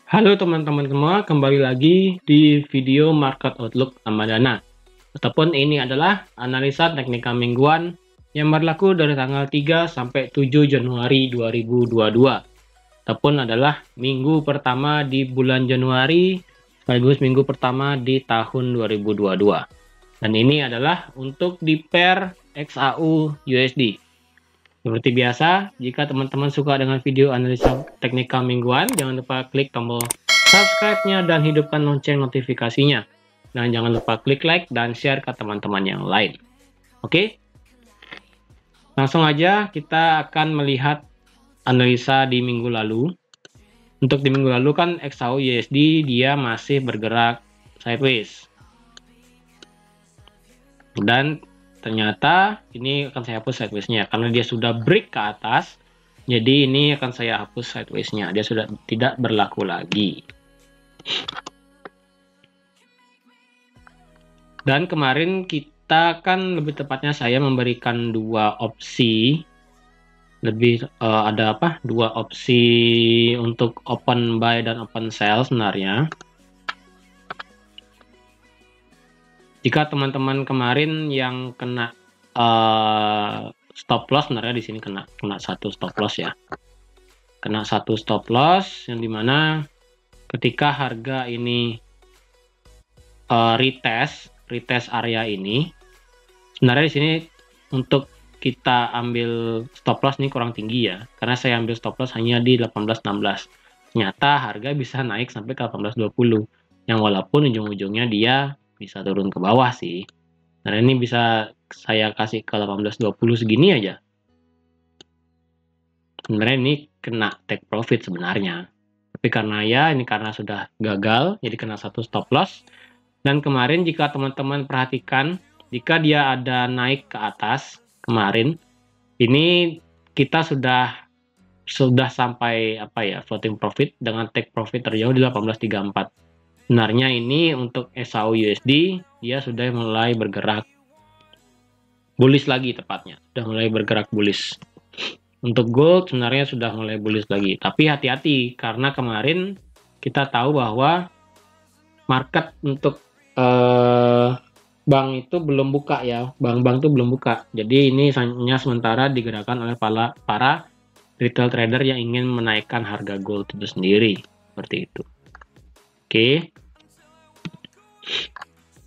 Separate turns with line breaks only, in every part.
Halo teman-teman semua, kembali lagi di video Market Outlook Ramadana. Ataupun ini adalah analisa teknika mingguan yang berlaku dari tanggal 3 sampai 7 Januari 2022. Ataupun adalah minggu pertama di bulan Januari, sekaligus minggu pertama di tahun 2022. Dan ini adalah untuk di pair XAU USD. Seperti biasa, jika teman-teman suka dengan video analisa teknikal mingguan, jangan lupa klik tombol subscribe-nya dan hidupkan lonceng notifikasinya. Dan jangan lupa klik like dan share ke teman-teman yang lain. Oke? Langsung aja kita akan melihat analisa di minggu lalu. Untuk di minggu lalu kan XAU USD dia masih bergerak sideways. Dan ternyata ini akan saya hapus sideways-nya karena dia sudah break ke atas. Jadi ini akan saya hapus sideways-nya. Dia sudah tidak berlaku lagi. Dan kemarin kita kan lebih tepatnya saya memberikan dua opsi. Ada apa? Dua opsi untuk open buy dan open sell sebenarnya. Jika teman-teman kemarin yang kena stop loss, sebenarnya di sini kena satu stop loss ya. Kena satu stop loss yang dimana ketika harga ini retest area ini, sebenarnya di sini untuk kita ambil stop loss ini kurang tinggi ya, karena saya ambil stop loss hanya di 18.16. Ternyata harga bisa naik sampai ke 18.20, yang walaupun ujung-ujungnya dia bisa turun ke bawah sih. Nah ini bisa saya kasih ke 18.20 segini aja. Sebenarnya ini kena take profit sebenarnya. Tapi karena sudah gagal, jadi kena satu stop loss. Dan kemarin jika teman-teman perhatikan, jika dia ada naik ke atas kemarin, ini kita sudah sampai floating profit dengan take profit terjauh di 18.34. Sebenarnya ini untuk XAU USD dia sudah mulai bergerak bullish lagi, tepatnya sudah mulai bergerak bullish. Untuk gold sebenarnya sudah mulai bullish lagi, tapi hati-hati karena kemarin kita tahu bahwa market untuk bank itu belum buka ya, bank-bank itu belum buka. Jadi ini hanya sementara digerakkan oleh para retail trader yang ingin menaikkan harga gold itu sendiri, seperti itu. Oke.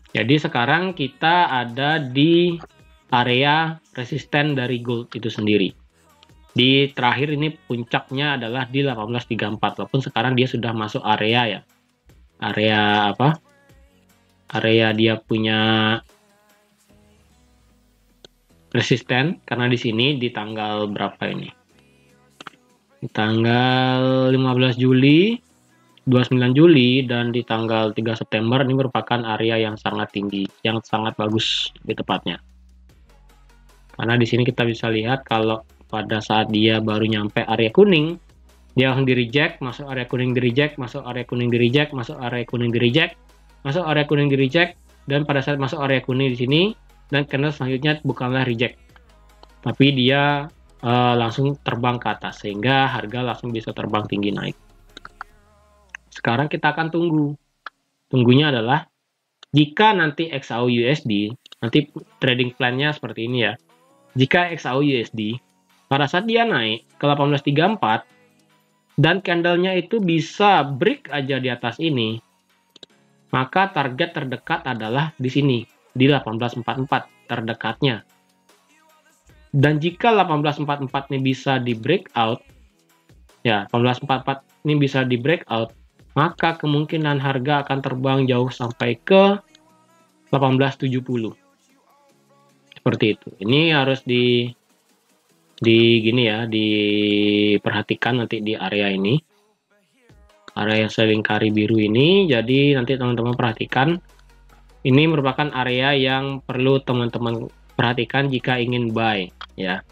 Jadi sekarang kita ada di area resisten dari gold itu sendiri. Di terakhir ini puncaknya adalah di 18.34, walaupun sekarang dia sudah masuk area ya. Area apa? Area dia punya resisten, karena di sini di tanggal berapa ini? Di tanggal 15 Juli, 29 Juli, dan di tanggal 3 September ini merupakan area yang sangat tinggi, yang sangat bagus lebih tepatnya. Karena di sini kita bisa lihat kalau pada saat dia baru nyampe area kuning, dia langsung di reject, masuk area kuning di reject, masuk area kuning di reject, masuk area kuning di reject, masuk area kuning di reject, dan pada saat masuk area kuning di sini, dan candle selanjutnya bukanlah reject, tapi dia langsung terbang ke atas, sehingga harga langsung bisa terbang tinggi naik. Sekarang kita akan tunggu. Tunggunya adalah jika nanti XAU USD, nanti trading plan-nya seperti ini ya. Jika XAU USD pada saat dia naik ke 18.34 dan candlenya itu bisa break aja di atas ini, maka target terdekat adalah di sini, di 18.44 terdekatnya. Dan jika 18.44 ini bisa di breakout, ya 18.44 ini bisa di breakout, maka kemungkinan harga akan terbang jauh sampai ke 18.70. Seperti itu. Ini harus diperhatikan nanti di area ini. Area yang selingkari biru ini, jadi nanti teman-teman perhatikan. Ini merupakan area yang perlu teman-teman perhatikan jika ingin buy ya.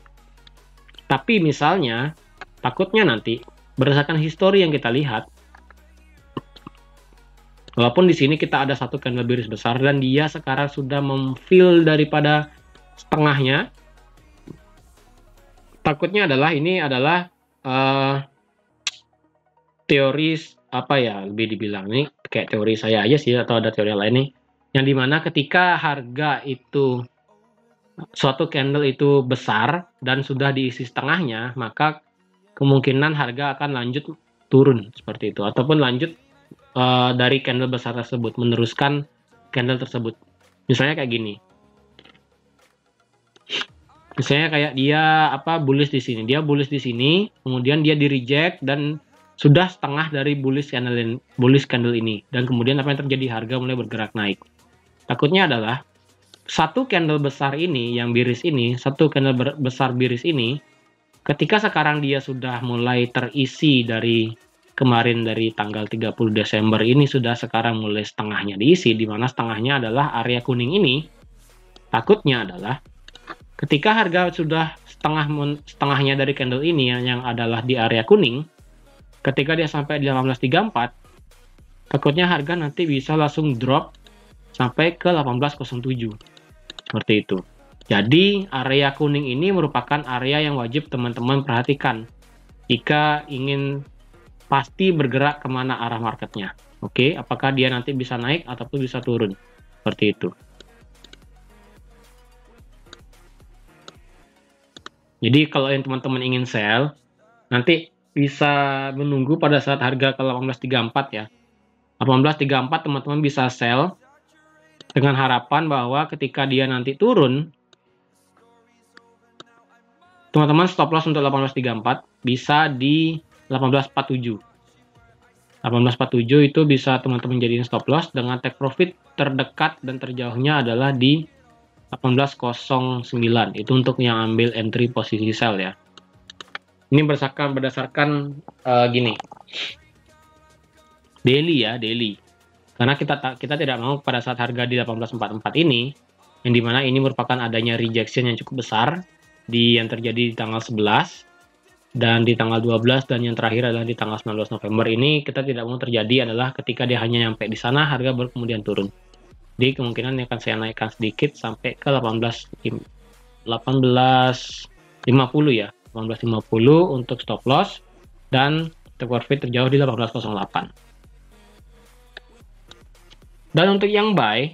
Tapi misalnya takutnya nanti berdasarkan histori yang kita lihat, walaupun di sini kita ada satu candle bearish besar dan dia sekarang sudah memfill daripada setengahnya, takutnya adalah ini adalah teori apa ya, lebih dibilang ini kayak teori saya aja sih, atau ada teori lain nih, yang dimana ketika harga itu suatu candle itu besar dan sudah diisi setengahnya, maka kemungkinan harga akan lanjut turun seperti itu, ataupun lanjut dari candle besar tersebut, meneruskan candle tersebut. Misalnya kayak gini. Misalnya kayak dia bullish di sini. Dia bullish di sini, kemudian dia di reject dan sudah setengah dari bullish candle ini. Dan kemudian apa yang terjadi? Harga mulai bergerak naik. Takutnya adalah satu candle besar ini yang biris ini, satu candle besar biris ini, ketika sekarang dia sudah mulai terisi dari kemarin dari tanggal 30 Desember ini, sudah sekarang mulai setengahnya diisi, di mana setengahnya adalah area kuning ini. Takutnya adalah ketika harga sudah setengahnya dari candle ini yang adalah di area kuning, ketika dia sampai di 1834, takutnya harga nanti bisa langsung drop sampai ke 1807. Seperti itu. Jadi area kuning ini merupakan area yang wajib teman-teman perhatikan jika ingin pasti bergerak kemana arah marketnya. Oke, apakah dia nanti bisa naik ataupun bisa turun. Seperti itu. Jadi kalau yang teman-teman ingin sell, nanti bisa menunggu pada saat harga ke 1834 ya. 1834 teman-teman bisa sell dengan harapan bahwa ketika dia nanti turun, teman-teman stop loss untuk 1834 bisa di 1847. 1847 itu bisa teman-teman jadiin stop loss dengan take profit terdekat dan terjauhnya adalah di 1809. Itu untuk yang ambil entry posisi sell ya. Ini berdasarkan gini. Daily ya, daily. Karena kita tidak mau pada saat harga di 1844 ini, yang dimana ini merupakan adanya rejection yang cukup besar yang terjadi di tanggal 11 dan di tanggal 12, dan yang terakhir adalah di tanggal 19 November ini, kita tidak mau terjadi adalah ketika dia hanya nyampe di sana, harga baru kemudian turun. Jadi kemungkinan akan saya naikkan sedikit sampai ke 1850 ya, 1850 untuk stop loss dan take profit terjauh di 1808. Dan untuk yang buy,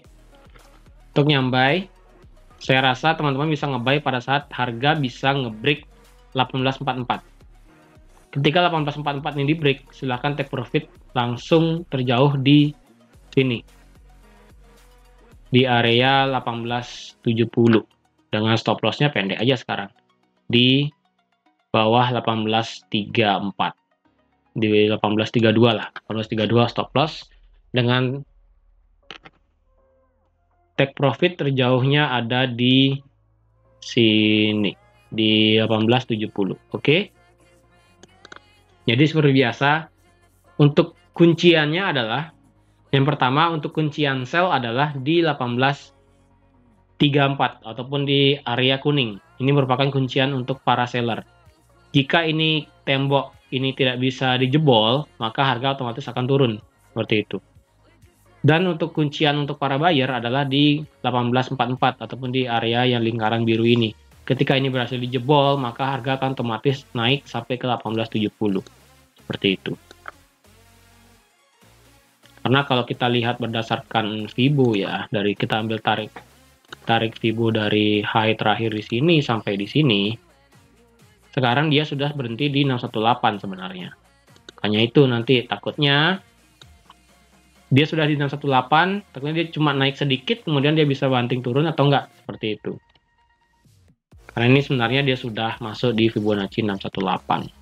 saya rasa teman-teman bisa nge-buy pada saat harga bisa nge-break 1844. Ketika 1844 ini di-break, silahkan take profit langsung terjauh di sini. Di area 1870. Dengan stop loss-nya pendek aja sekarang. Di bawah 1834. Di 1832 lah. 1832 stop loss. Dengan take profit terjauhnya ada di sini. Di 1870. Oke? Jadi seperti biasa, untuk kunciannya adalah, yang pertama untuk kuncian sell adalah di 1834 ataupun di area kuning. Ini merupakan kuncian untuk para seller. Jika ini tembok ini tidak bisa dijebol, maka harga otomatis akan turun. Seperti itu. Dan untuk kuncian untuk para buyer adalah di 1844 ataupun di area yang lingkaran biru ini. Ketika ini berhasil dijebol, maka harga akan otomatis naik sampai ke 1870. Seperti itu. Karena kalau kita lihat berdasarkan Fibo ya, dari kita ambil tarik Fibo dari high terakhir di sini sampai di sini, sekarang dia sudah berhenti di 618 sebenarnya. Makanya itu nanti takutnya dia sudah di 618, takutnya dia cuma naik sedikit, kemudian dia bisa banting turun atau enggak, seperti itu. Karena ini sebenarnya dia sudah masuk di Fibonacci 618,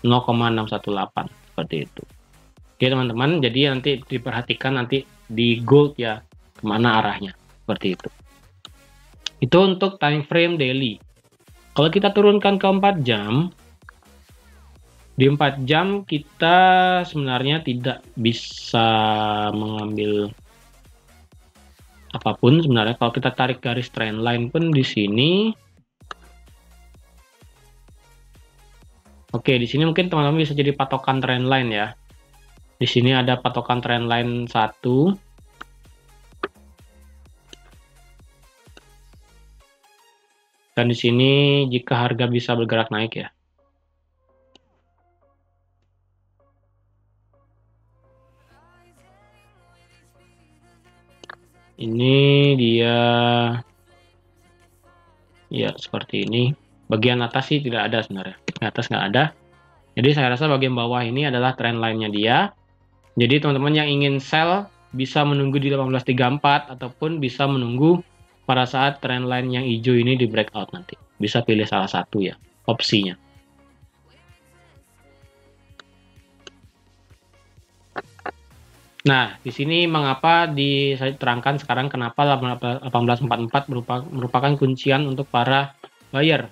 0,618, seperti itu. Oke teman-teman, jadi nanti diperhatikan nanti di gold ya, kemana arahnya, seperti itu. Itu untuk time frame daily. Kalau kita turunkan ke 4 jam, di 4 jam kita sebenarnya tidak bisa mengambil apapun sebenarnya. Kalau kita tarik garis trend line pun di sini. Oke, di sini mungkin teman-teman bisa jadi patokan trend line ya. Di sini ada patokan trend line 1. Dan di sini jika harga bisa bergerak naik ya. Ini dia ya seperti ini. Bagian atas sih tidak ada sebenarnya. Di atas nggak ada. Jadi saya rasa bagian bawah ini adalah trend line-nya dia. Jadi teman-teman yang ingin sell bisa menunggu di 1834 ataupun bisa menunggu pada saat trend line yang hijau ini di breakout nanti. Bisa pilih salah satu ya opsinya. Nah, di sini mengapa saya terangkan sekarang kenapa 1844 merupakan kuncian untuk para buyer.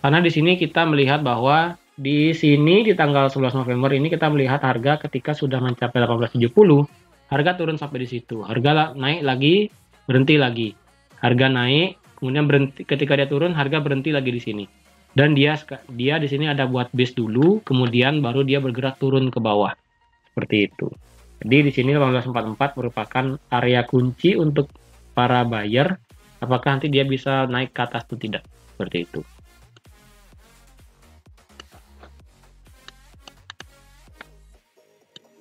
Karena di sini kita melihat bahwa di sini di tanggal 11 November ini kita melihat harga ketika sudah mencapai 1870, harga turun sampai di situ. Harga naik lagi, berhenti lagi. Harga naik, kemudian berhenti, ketika dia turun harga berhenti lagi di sini. Dan dia di sini ada buat base dulu, kemudian baru dia bergerak turun ke bawah. Seperti itu. Jadi di sini 1844 merupakan area kunci untuk para buyer. Apakah nanti dia bisa naik ke atas atau tidak? Seperti itu.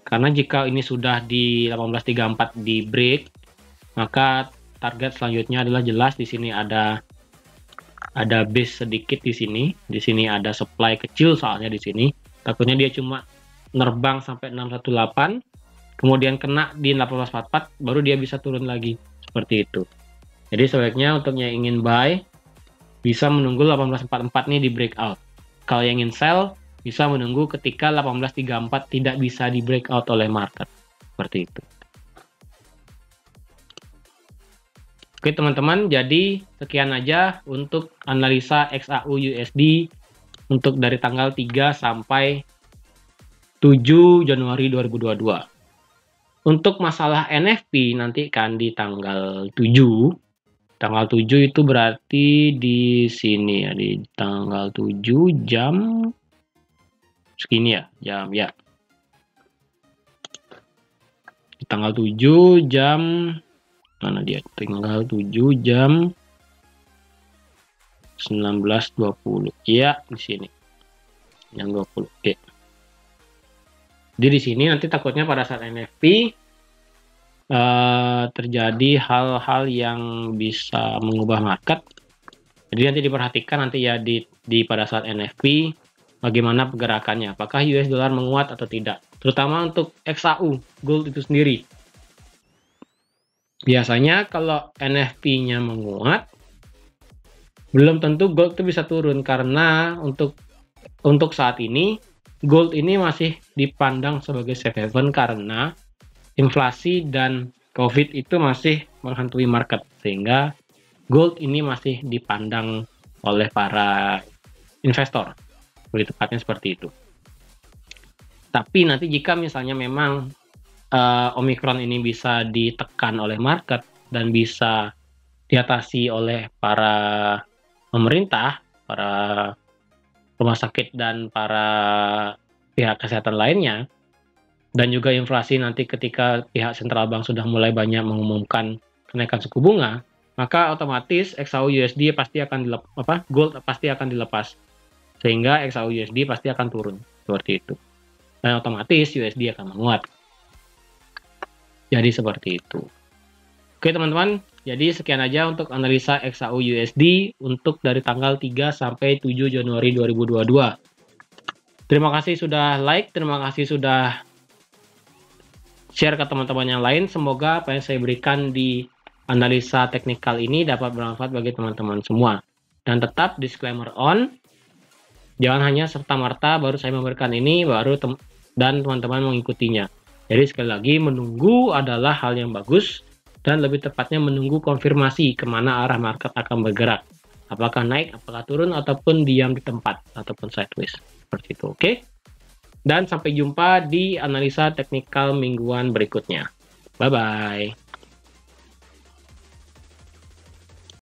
Karena jika ini sudah di 1834 di break, maka target selanjutnya adalah jelas di sini ada base sedikit di sini. Di sini ada supply kecil soalnya di sini. Takutnya dia cuma nerbang sampai 618. Kemudian kena di 1844 baru dia bisa turun lagi seperti itu. Jadi sebaiknya untuk yang ingin buy bisa menunggu 1844 nih di breakout. Kalau yang ingin sell bisa menunggu ketika 1834 tidak bisa di breakout oleh market seperti itu. Oke teman-teman, jadi sekian aja untuk analisa XAU USD untuk dari tanggal 3 sampai 7 Januari 2022. Untuk masalah NFP nanti kan di tanggal 7. Tanggal 7 itu berarti di sini ya, di tanggal 7 jam segini ya, jam ya. Di tanggal 7 jam mana dia? Tanggal 7 jam 19.20. Iya, di sini. Jam 20. Oke. Jadi di sini nanti takutnya pada saat NFP terjadi hal-hal yang bisa mengubah market. Jadi nanti diperhatikan nanti ya di pada saat NFP bagaimana pergerakannya. Apakah US dollar menguat atau tidak? Terutama untuk XAU gold itu sendiri. Biasanya kalau NFP-nya menguat, belum tentu gold itu bisa turun karena untuk saat ini gold ini masih dipandang sebagai safe haven karena inflasi dan COVID itu masih menghantui market, sehingga gold ini masih dipandang oleh para investor. Lebih tepatnya seperti itu. Tapi nanti jika misalnya memang Omicron ini bisa ditekan oleh market dan bisa diatasi oleh para pemerintah, para rumah sakit dan para pihak kesehatan lainnya, dan juga inflasi nanti ketika pihak sentral bank sudah mulai banyak mengumumkan kenaikan suku bunga, maka otomatis XAU USD pasti akan gold pasti akan dilepas, sehingga XAU USD pasti akan turun seperti itu, dan otomatis USD akan menguat. Jadi seperti itu. Oke teman-teman, jadi sekian aja untuk analisa XAU USD untuk dari tanggal 3 sampai 7 Januari 2022. Terima kasih sudah like, terima kasih sudah share ke teman-teman yang lain. Semoga apa yang saya berikan di analisa teknikal ini dapat bermanfaat bagi teman-teman semua. Dan tetap disclaimer on, jangan hanya serta-merta baru saya memberikan ini, dan teman-teman mengikutinya. Jadi sekali lagi, menunggu adalah hal yang bagus, dan lebih tepatnya menunggu konfirmasi kemana arah market akan bergerak. Apakah naik, apakah turun, ataupun diam di tempat, ataupun sideways. Seperti itu, oke? Dan sampai jumpa di analisa teknikal mingguan berikutnya. Bye-bye.